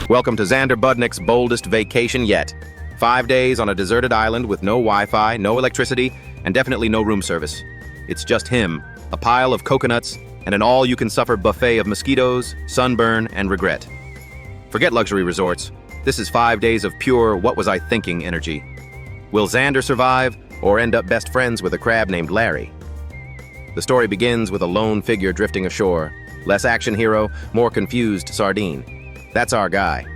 Welcome to Xander Budnick's boldest vacation yet. 5 days on a deserted island with no Wi-Fi, no electricity, and definitely no room service. It's just him, a pile of coconuts, and an all-you-can-suffer buffet of mosquitoes, sunburn, and regret. Forget luxury resorts. This is 5 days of pure what-was-I-thinking energy. Will Xander survive, or end up best friends with a crab named Larry? The story begins with a lone figure drifting ashore. Less action hero, more confused sardine. That's our guy.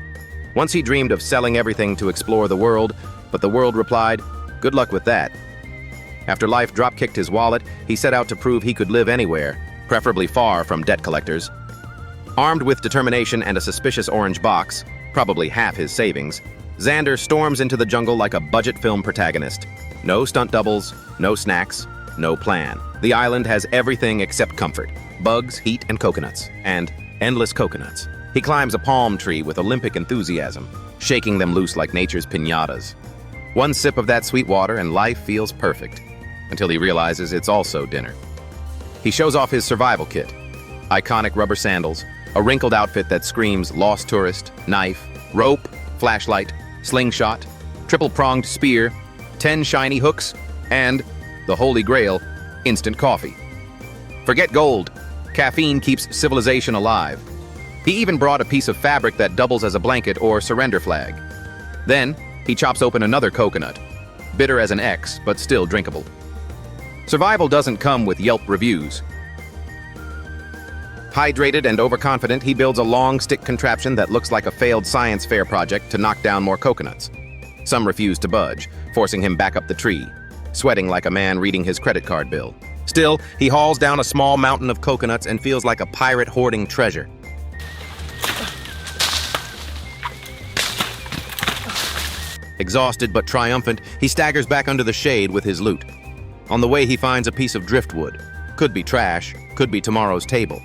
Once he dreamed of selling everything to explore the world, but the world replied, "Good luck with that." After life drop-kicked his wallet, he set out to prove he could live anywhere, preferably far from debt collectors. Armed with determination and a suspicious orange box, probably half his savings, Xander storms into the jungle like a budget film protagonist. No stunt doubles, no snacks, no plan. The island has everything except comfort: bugs, heat, and coconuts. And endless coconuts. He climbs a palm tree with Olympic enthusiasm, shaking them loose like nature's piñatas. One sip of that sweet water and life feels perfect, until he realizes it's also dinner. He shows off his survival kit: iconic rubber sandals, a wrinkled outfit that screams lost tourist, knife, rope, flashlight, slingshot, triple-pronged spear, 10 shiny hooks, and, the holy grail, instant coffee. Forget gold. Caffeine keeps civilization alive. He even brought a piece of fabric that doubles as a blanket or surrender flag. Then, he chops open another coconut. Bitter as an X, but still drinkable. Survival doesn't come with Yelp reviews. Hydrated and overconfident, he builds a long stick contraption that looks like a failed science fair project to knock down more coconuts. Some refuse to budge, forcing him back up the tree, sweating like a man reading his credit card bill. Still, he hauls down a small mountain of coconuts and feels like a pirate hoarding treasure. Exhausted but triumphant, he staggers back under the shade with his loot. On the way, he finds a piece of driftwood. Could be trash, could be tomorrow's table.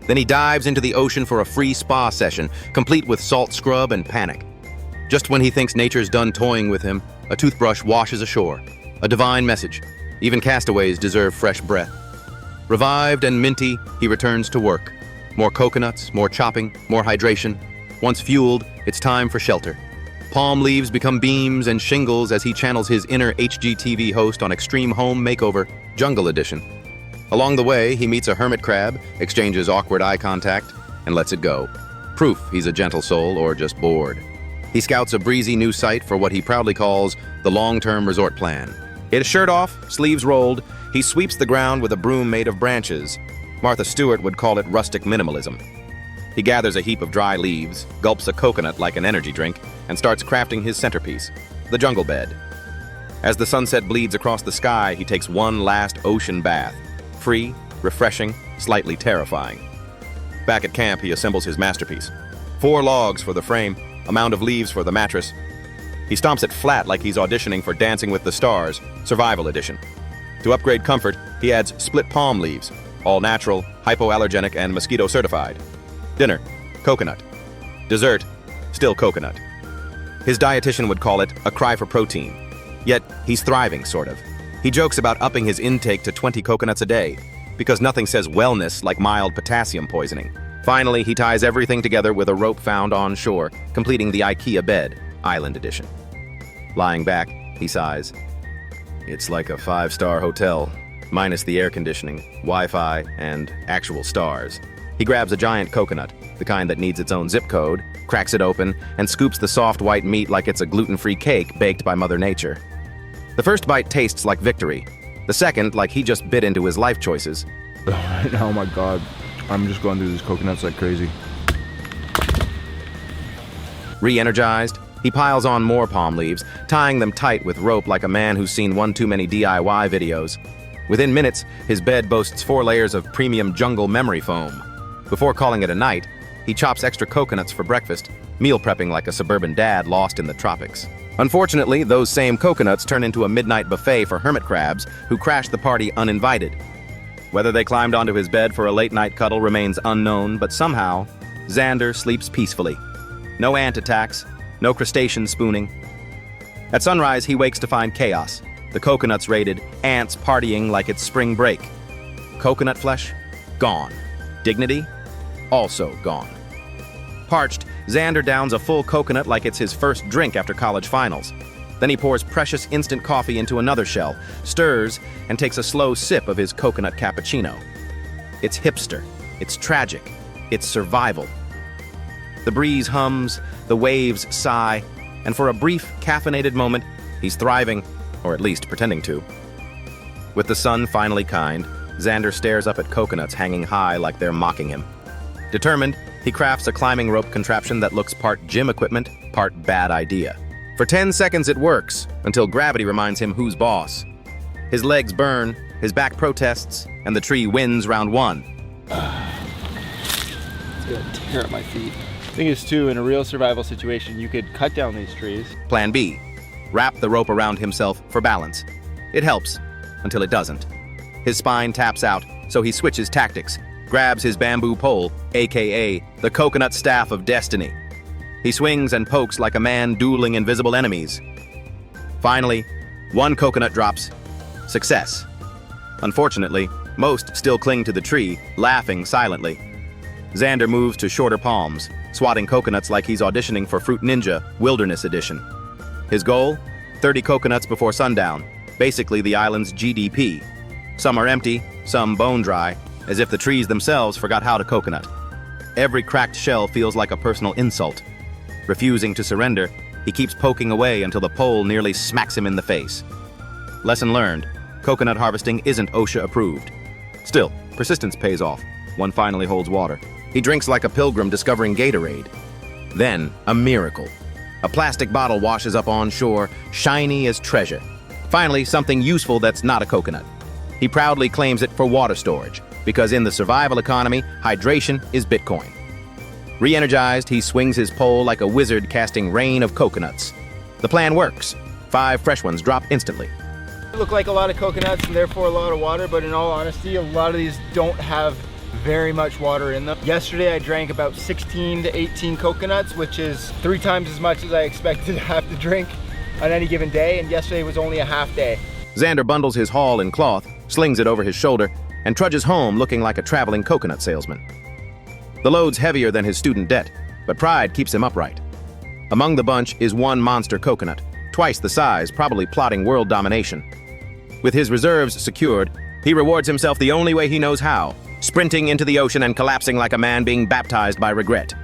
Then he dives into the ocean for a free spa session, complete with salt scrub and panic. Just when he thinks nature's done toying with him, a toothbrush washes ashore. A divine message. Even castaways deserve fresh breath. Revived and minty, he returns to work. More coconuts, more chopping, more hydration. Once fueled, it's time for shelter. Palm leaves become beams and shingles as he channels his inner HGTV host on Extreme Home Makeover, Jungle Edition. Along the way, he meets a hermit crab, exchanges awkward eye contact, and lets it go. Proof he's a gentle soul or just bored. He scouts a breezy new site for what he proudly calls the long-term resort plan. His shirt off, sleeves rolled, he sweeps the ground with a broom made of branches. Martha Stewart would call it rustic minimalism. He gathers a heap of dry leaves, gulps a coconut like an energy drink, and starts crafting his centerpiece, the jungle bed. As the sunset bleeds across the sky, he takes one last ocean bath. Free, refreshing, slightly terrifying. Back at camp, he assembles his masterpiece. 4 logs for the frame, a mound of leaves for the mattress. He stomps it flat like he's auditioning for Dancing with the Stars, Survival Edition. To upgrade comfort, he adds split palm leaves, all natural, hypoallergenic, and mosquito certified. Dinner, coconut. Dessert, still coconut. His dietitian would call it a cry for protein. Yet, he's thriving, sort of. He jokes about upping his intake to 20 coconuts a day, because nothing says wellness like mild potassium poisoning. Finally, he ties everything together with a rope found on shore, completing the IKEA bed, Island Edition. Lying back, he sighs. It's like a 5-star hotel, minus the air conditioning, Wi-Fi, and actual stars. He grabs a giant coconut, the kind that needs its own zip code, cracks it open, and scoops the soft white meat like it's a gluten-free cake baked by Mother Nature. The first bite tastes like victory. The second, like he just bit into his life choices. Right now, oh my God, I'm just going through these coconuts like crazy. Re-energized, he piles on more palm leaves, tying them tight with rope like a man who's seen one too many DIY videos. Within minutes, his bed boasts 4 layers of premium jungle memory foam. Before calling it a night, he chops extra coconuts for breakfast, meal prepping like a suburban dad lost in the tropics. Unfortunately, those same coconuts turn into a midnight buffet for hermit crabs who crash the party uninvited. Whether they climbed onto his bed for a late-night cuddle remains unknown, but somehow, Xander sleeps peacefully. No ant attacks, no crustacean spooning. At sunrise, he wakes to find chaos. The coconuts raided, ants partying like it's spring break. Coconut flesh? Gone. Dignity? also gone. Parched, Xander downs a full coconut like it's his first drink after college finals. Then he pours precious instant coffee into another shell, stirs, and takes a slow sip of his coconut cappuccino. It's hipster, it's tragic, it's survival. The breeze hums, the waves sigh, and for a brief, caffeinated moment, he's thriving, or at least pretending to. With the sun finally kind, Xander stares up at coconuts hanging high like they're mocking him. Determined, he crafts a climbing rope contraption that looks part gym equipment, part bad idea. For 10 seconds it works, until gravity reminds him who's boss. His legs burn, his back protests, and the tree wins round one. It's gonna tear at my feet. The thing is too, in a real survival situation, you could cut down these trees. Plan B. Wrap the rope around himself for balance. It helps, until it doesn't. His spine taps out, so he switches tactics, grabs his bamboo pole, aka the coconut staff of destiny. He swings and pokes like a man dueling invisible enemies. Finally, one coconut drops. Success. Unfortunately, most still cling to the tree, laughing silently. Xander moves to shorter palms, swatting coconuts like he's auditioning for Fruit Ninja Wilderness Edition. His goal? 30 coconuts before sundown, basically the island's GDP. Some are empty, some bone dry, as if the trees themselves forgot how to coconut. Every cracked shell feels like a personal insult. Refusing to surrender, he keeps poking away until the pole nearly smacks him in the face. Lesson learned, coconut harvesting isn't OSHA approved. Still, persistence pays off. One finally holds water. He drinks like a pilgrim discovering Gatorade. Then, a miracle. A plastic bottle washes up on shore, shiny as treasure. Finally, something useful that's not a coconut. He proudly claims it for water storage, because in the survival economy, hydration is Bitcoin. Re-energized, he swings his pole like a wizard casting rain of coconuts. The plan works. 5 fresh ones drop instantly. They look like a lot of coconuts and therefore a lot of water, but in all honesty, a lot of these don't have very much water in them. Yesterday I drank about 16 to 18 coconuts, which is 3 times as much as I expected to have to drink on any given day, and yesterday was only a half day. Xander bundles his haul in cloth, slings it over his shoulder, and trudges home looking like a traveling coconut salesman. The load's heavier than his student debt, but pride keeps him upright. Among the bunch is one monster coconut, twice the size, probably plotting world domination. With his reserves secured, he rewards himself the only way he knows how, sprinting into the ocean and collapsing like a man being baptized by regret.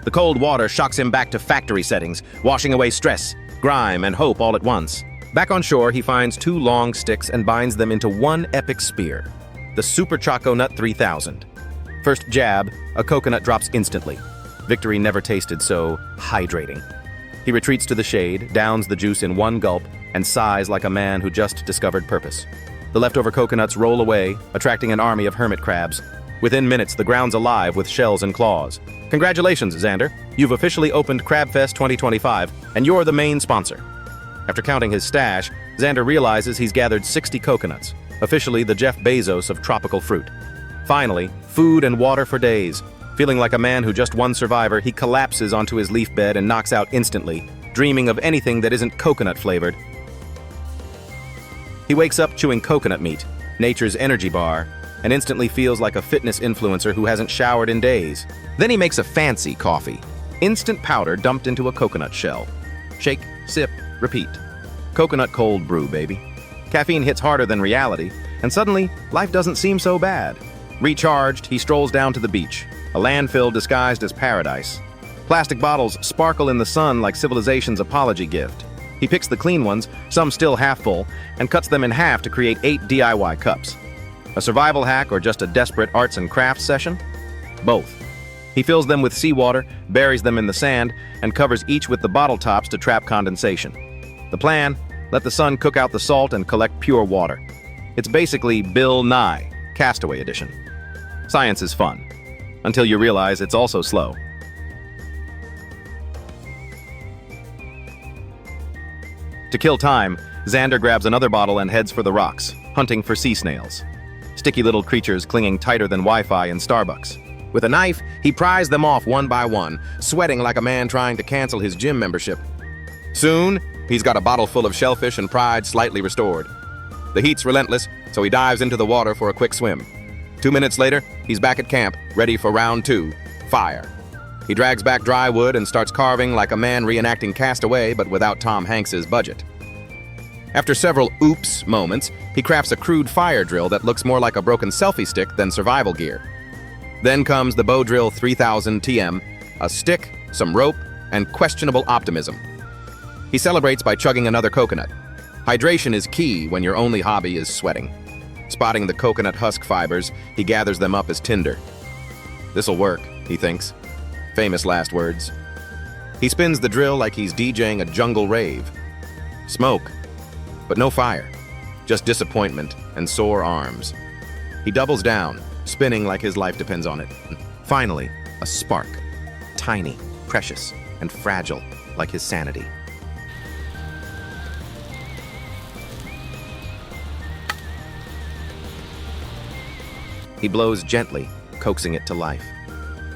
The cold water shocks him back to factory settings, washing away stress, grime, and hope all at once. Back on shore, he finds 2 long sticks and binds them into one epic spear, the Super Choco Nut 3000. First jab, a coconut drops instantly. Victory never tasted so hydrating. He retreats to the shade, downs the juice in one gulp, and sighs like a man who just discovered purpose. The leftover coconuts roll away, attracting an army of hermit crabs. Within minutes, the ground's alive with shells and claws. Congratulations, Xander. You've officially opened Crabfest 2025, and you're the main sponsor. After counting his stash, Xander realizes he's gathered 60 coconuts, officially the Jeff Bezos of tropical fruit. Finally, food and water for days. Feeling like a man who just won Survivor, he collapses onto his leaf bed and knocks out instantly, dreaming of anything that isn't coconut-flavored. He wakes up chewing coconut meat, nature's energy bar, and instantly feels like a fitness influencer who hasn't showered in days. Then he makes a fancy coffee. Instant powder dumped into a coconut shell. Shake, sip, repeat. Coconut cold brew, baby. Caffeine hits harder than reality, and suddenly, life doesn't seem so bad. Recharged, he strolls down to the beach, a landfill disguised as paradise. Plastic bottles sparkle in the sun like civilization's apology gift. He picks the clean ones, some still half full, and cuts them in half to create 8 DIY cups. A survival hack or just a desperate arts and crafts session? Both. He fills them with seawater, buries them in the sand, and covers each with the bottle tops to trap condensation. The plan? Let the sun cook out the salt and collect pure water. It's basically Bill Nye, Castaway Edition. Science is fun, until you realize it's also slow. To kill time, Xander grabs another bottle and heads for the rocks, hunting for sea snails. Sticky little creatures clinging tighter than Wi-Fi in Starbucks. With a knife, he pries them off one by one, sweating like a man trying to cancel his gym membership. Soon, he's got a bottle full of shellfish and pride slightly restored. The heat's relentless, so he dives into the water for a quick swim. 2 minutes later, he's back at camp, ready for round 2, fire. He drags back dry wood and starts carving like a man reenacting Castaway, but without Tom Hanks's budget. After several oops moments, he crafts a crude fire drill that looks more like a broken selfie stick than survival gear. Then comes the Bow Drill 3000 TM, a stick, some rope, and questionable optimism. He celebrates by chugging another coconut. Hydration is key when your only hobby is sweating. Spotting the coconut husk fibers, he gathers them up as tinder. This'll work, he thinks. Famous last words. He spins the drill like he's DJing a jungle rave. Smoke, but no fire. Just disappointment and sore arms. He doubles down, spinning like his life depends on it. Finally, a spark. Tiny, precious, and fragile, like his sanity. He blows gently, coaxing it to life.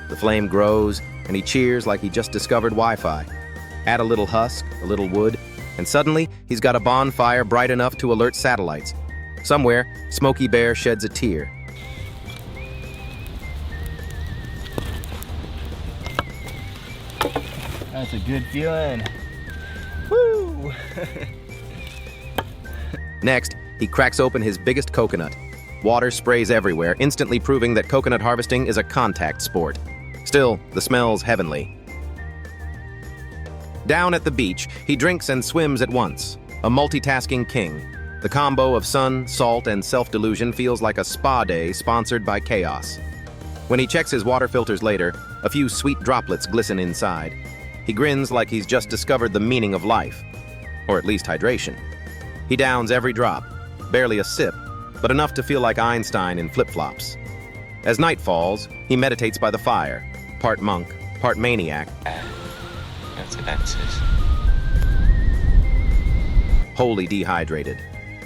The flame grows, and he cheers like he just discovered Wi-Fi. Add a little husk, a little wood, and suddenly he's got a bonfire bright enough to alert satellites. Somewhere, Smokey Bear sheds a tear. That's a good feeling. Woo! Next, he cracks open his biggest coconut. Water sprays everywhere, instantly proving that coconut harvesting is a contact sport. Still, the smell's heavenly. Down at the beach, he drinks and swims at once, a multitasking king. The combo of sun, salt, and self-delusion feels like a spa day sponsored by chaos. When he checks his water filters later, a few sweet droplets glisten inside. He grins like he's just discovered the meaning of life, or at least hydration. He downs every drop, barely a sip, but enough to feel like Einstein in flip-flops. As night falls, he meditates by the fire, part monk, part maniac. That's answers. Wholly dehydrated.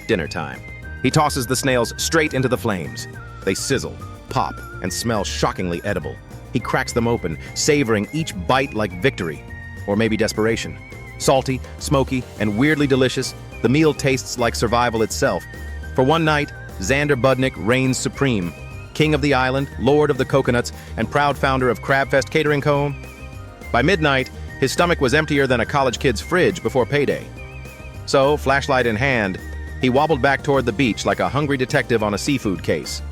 Dinner time. He tosses the snails straight into the flames. They sizzle, pop, and smell shockingly edible. He cracks them open, savoring each bite like victory, or maybe desperation. Salty, smoky, and weirdly delicious, the meal tastes like survival itself. For one night, Xander Budnick reigns supreme, king of the island, lord of the coconuts, and proud founder of Crabfest Catering Co. By midnight, his stomach was emptier than a college kid's fridge before payday. So, flashlight in hand, he wobbled back toward the beach like a hungry detective on a seafood case.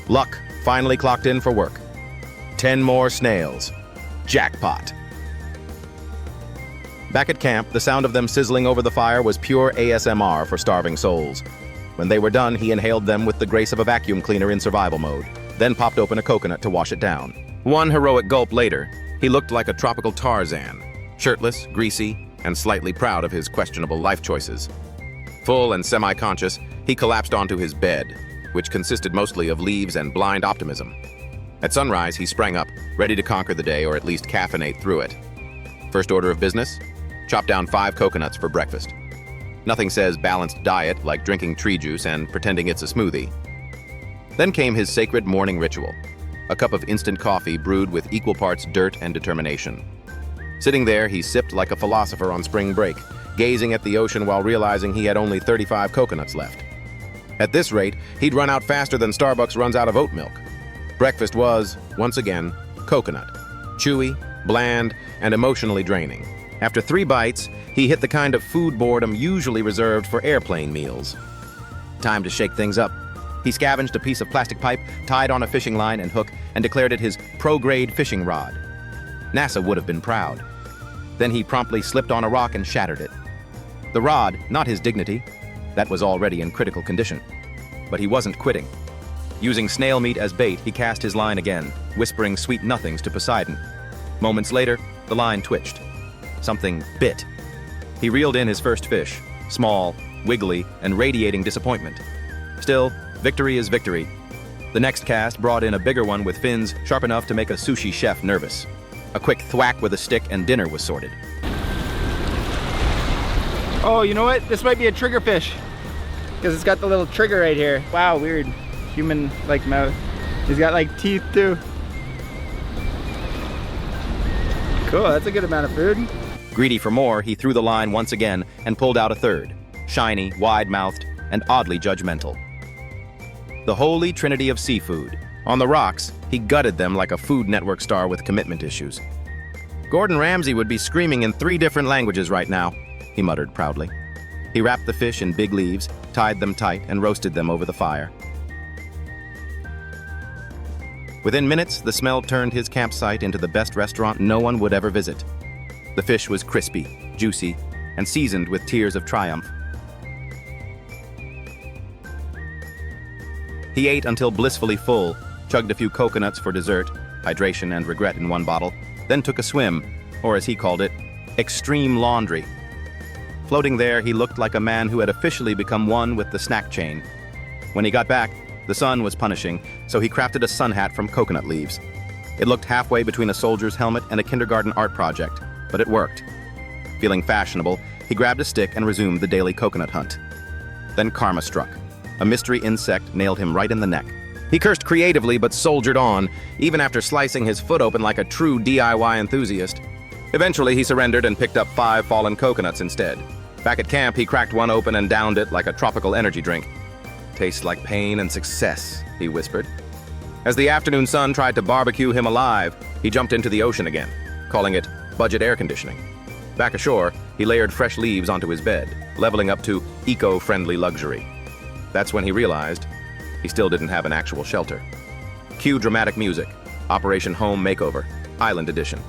Luck finally clocked in for work. 10 more snails. Jackpot. Back at camp, the sound of them sizzling over the fire was pure ASMR for starving souls. When they were done, he inhaled them with the grace of a vacuum cleaner in survival mode, then popped open a coconut to wash it down. One heroic gulp later, he looked like a tropical Tarzan, shirtless, greasy, and slightly proud of his questionable life choices. Full and semi-conscious, he collapsed onto his bed, which consisted mostly of leaves and blind optimism. At sunrise, he sprang up, ready to conquer the day or at least caffeinate through it. First order of business? Chop down 5 coconuts for breakfast. Nothing says balanced diet like drinking tree juice and pretending it's a smoothie. Then came his sacred morning ritual, a cup of instant coffee brewed with equal parts dirt and determination. Sitting there, he sipped like a philosopher on spring break, gazing at the ocean while realizing he had only 35 coconuts left. At this rate, he'd run out faster than Starbucks runs out of oat milk. Breakfast was, once again, coconut. Chewy, bland, and emotionally draining. After 3 bites, he hit the kind of food boredom usually reserved for airplane meals. Time to shake things up. He scavenged a piece of plastic pipe, tied on a fishing line and hook, and declared it his pro-grade fishing rod. NASA would have been proud. Then he promptly slipped on a rock and shattered it. The rod, not his dignity, that was already in critical condition. But he wasn't quitting. Using snail meat as bait, he cast his line again, whispering sweet nothings to Poseidon. Moments later, the line twitched. Something bit. He reeled in his first fish, small, wiggly, and radiating disappointment. Still, victory is victory. The next cast brought in a bigger one with fins sharp enough to make a sushi chef nervous. A quick thwack with a stick and dinner was sorted. Oh, you know what? This might be a trigger fish because it's got the little trigger right here. Wow, weird. Human-like mouth. He's got like teeth too. Cool, that's a good amount of food. Greedy for more, he threw the line once again and pulled out a third, shiny, wide-mouthed, and oddly judgmental. The holy trinity of seafood, On the rocks, he gutted them like a Food Network star with commitment issues. Gordon Ramsay would be screaming in 3 different languages right now, he muttered proudly. He wrapped the fish in big leaves, tied them tight, and roasted them over the fire. Within minutes, the smell turned his campsite into the best restaurant no one would ever visit. The fish was crispy, juicy, and seasoned with tears of triumph. He ate until blissfully full, chugged a few coconuts for dessert, hydration and regret in one bottle, then took a swim, or as he called it, extreme laundry. Floating there, he looked like a man who had officially become one with the snack chain. When he got back, the sun was punishing, so he crafted a sun hat from coconut leaves. It looked halfway between a soldier's helmet and a kindergarten art project, but it worked. Feeling fashionable, he grabbed a stick and resumed the daily coconut hunt. Then karma struck. A mystery insect nailed him right in the neck. He cursed creatively but soldiered on, even after slicing his foot open like a true DIY enthusiast. Eventually, he surrendered and picked up 5 fallen coconuts instead. Back at camp, he cracked one open and downed it like a tropical energy drink. "Tastes like pain and success," he whispered. As the afternoon sun tried to barbecue him alive, he jumped into the ocean again, calling it budget air conditioning. Back ashore, he layered fresh leaves onto his bed, leveling up to eco-friendly luxury. That's when he realized he still didn't have an actual shelter. Cue dramatic music, Operation Home Makeover, Island Edition.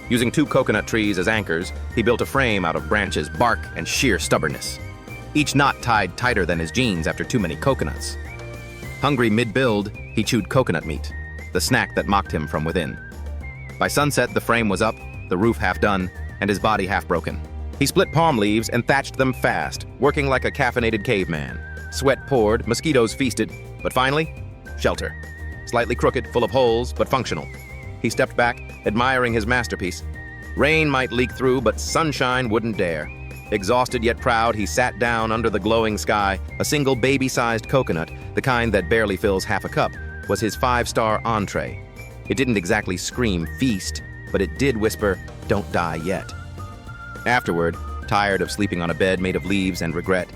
Using 2 coconut trees as anchors, he built a frame out of branches, bark, and sheer stubbornness. Each knot tied tighter than his jeans after too many coconuts. Hungry mid-build, he chewed coconut meat, the snack that mocked him from within. By sunset, the frame was up, the roof half done, and his body half broken. He split palm leaves and thatched them fast, working like a caffeinated caveman. Sweat poured, mosquitoes feasted, but finally, shelter. Slightly crooked, full of holes, but functional. He stepped back, admiring his masterpiece. Rain might leak through, but sunshine wouldn't dare. Exhausted yet proud, he sat down under the glowing sky. A single baby-sized coconut, the kind that barely fills half a cup, was his 5-star entree. It didn't exactly scream feast, but it did whisper, "Don't die yet." Afterward, tired of sleeping on a bed made of leaves and regret,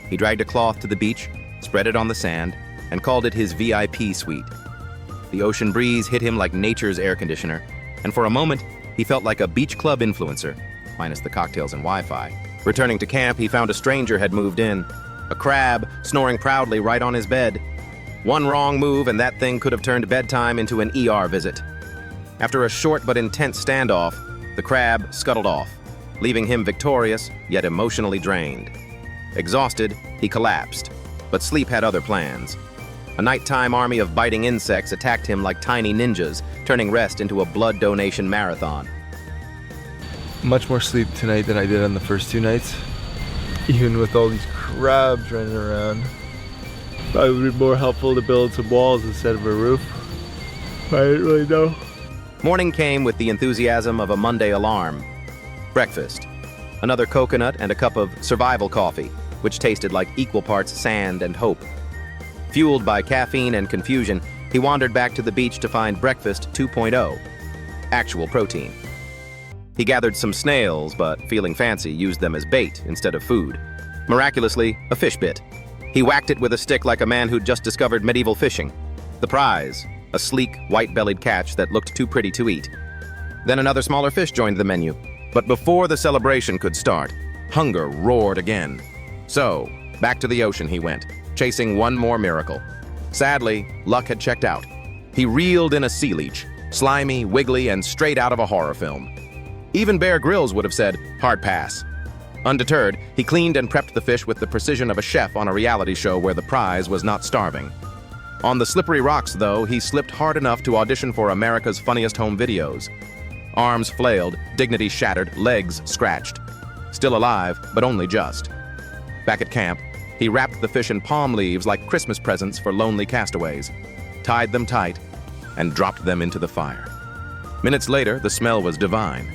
he dragged a cloth to the beach, spread it on the sand, and called it his VIP suite. The ocean breeze hit him like nature's air conditioner, and for a moment, he felt like a beach club influencer, minus the cocktails and Wi-Fi. Returning to camp, he found a stranger had moved in. A crab, snoring proudly right on his bed. One wrong move and that thing could have turned bedtime into an ER visit. After a short but intense standoff, the crab scuttled off, leaving him victorious, yet emotionally drained. Exhausted, he collapsed, but sleep had other plans. A nighttime army of biting insects attacked him like tiny ninjas, turning rest into a blood donation marathon. Much more sleep tonight than I did on the first 2 nights. Even with all these crabs running around. Probably would be more helpful to build some walls instead of a roof. I didn't really know. Morning came with the enthusiasm of a Monday alarm. Breakfast. Another coconut and a cup of survival coffee, which tasted like equal parts sand and hope. Fueled by caffeine and confusion, he wandered back to the beach to find breakfast 2.0. Actual protein. He gathered some snails, but feeling fancy, used them as bait instead of food. Miraculously, a fish bit. He whacked it with a stick like a man who'd just discovered medieval fishing. The prize, a sleek, white-bellied catch that looked too pretty to eat. Then another smaller fish joined the menu. But before the celebration could start, hunger roared again. So, back to the ocean he went, chasing one more miracle. Sadly, luck had checked out. He reeled in a sea leech, slimy, wiggly, and straight out of a horror film. Even Bear Grylls would have said, hard pass. Undeterred, he cleaned and prepped the fish with the precision of a chef on a reality show where the prize was not starving. On the slippery rocks, though, he slipped hard enough to audition for America's Funniest Home Videos. Arms flailed, dignity shattered, legs scratched. Still alive, but only just. Back at camp, he wrapped the fish in palm leaves like Christmas presents for lonely castaways, tied them tight, and dropped them into the fire. Minutes later, the smell was divine.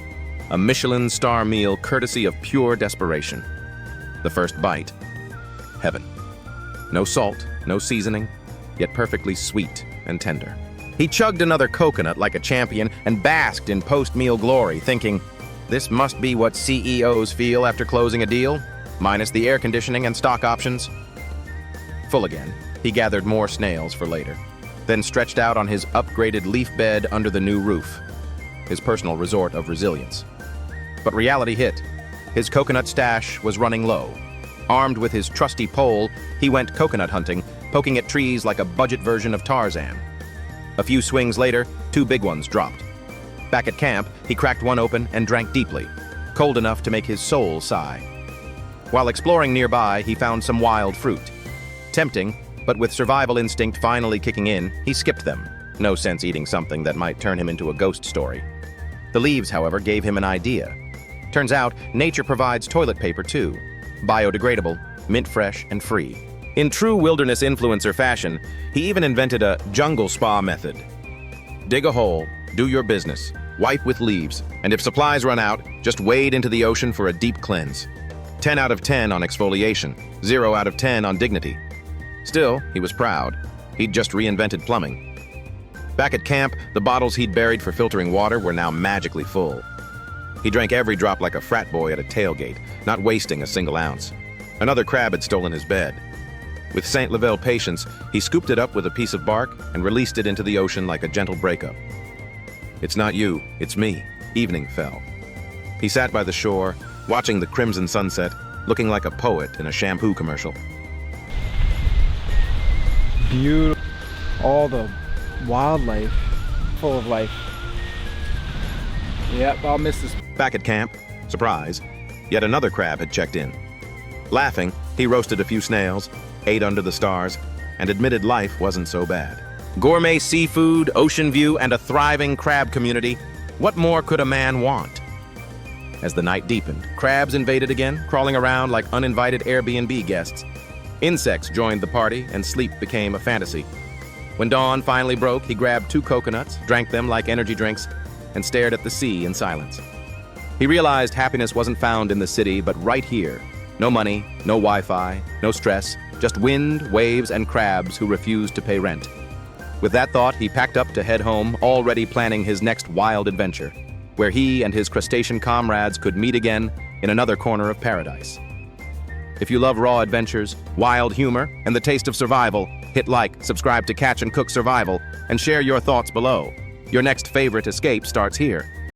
A Michelin star meal courtesy of pure desperation. The first bite. Heaven. No salt, no seasoning, yet perfectly sweet and tender. He chugged another coconut like a champion and basked in post-meal glory, thinking, this must be what CEOs feel after closing a deal, minus the air conditioning and stock options. Full again, he gathered more snails for later. then stretched out on his upgraded leaf bed under the new roof, his personal resort of resilience. But reality hit. His coconut stash was running low. Armed with his trusty pole, he went coconut hunting, poking at trees like a budget version of Tarzan. A few swings later, 2 big ones dropped. Back at camp, he cracked one open and drank deeply, cold enough to make his soul sigh. While exploring nearby, he found some wild fruit. Tempting, but with survival instinct finally kicking in, he skipped them. No sense eating something that might turn him into a ghost story. The leaves, however, gave him an idea. Turns out, nature provides toilet paper too. Biodegradable, mint fresh, and free. In true wilderness influencer fashion, he even invented a jungle spa method. Dig a hole, do your business, wipe with leaves, and if supplies run out, just wade into the ocean for a deep cleanse. 10 out of 10 on exfoliation, 0 out of 10 on dignity. Still, he was proud. He'd just reinvented plumbing. Back at camp, the bottles he'd buried for filtering water were now magically full. He drank every drop like a frat boy at a tailgate, not wasting a single ounce. Another crab had stolen his bed. With Saint Lavelle patience, he scooped it up with a piece of bark and released it into the ocean like a gentle breakup. It's not you, it's me. Evening fell. He sat by the shore, watching the crimson sunset, looking like a poet in a shampoo commercial. Beautiful. All the wildlife, full of life. Yep, I'll miss this. Back at camp, surprise, yet another crab had checked in. Laughing, he roasted a few snails, ate under the stars, and admitted life wasn't so bad. Gourmet seafood, ocean view, and a thriving crab community. What more could a man want? As the night deepened, crabs invaded again, crawling around like uninvited Airbnb guests. Insects joined the party, and sleep became a fantasy. When dawn finally broke, he grabbed 2 coconuts, drank them like energy drinks, and stared at the sea in silence. He realized happiness wasn't found in the city, but right here. No money, no Wi-Fi, no stress, just wind, waves, and crabs who refused to pay rent. With that thought, he packed up to head home, already planning his next wild adventure, where he and his crustacean comrades could meet again in another corner of paradise. If you love raw adventures, wild humor, and the taste of survival, hit like, subscribe to Catch and Cook Survival, and share your thoughts below. Your next favorite escape starts here.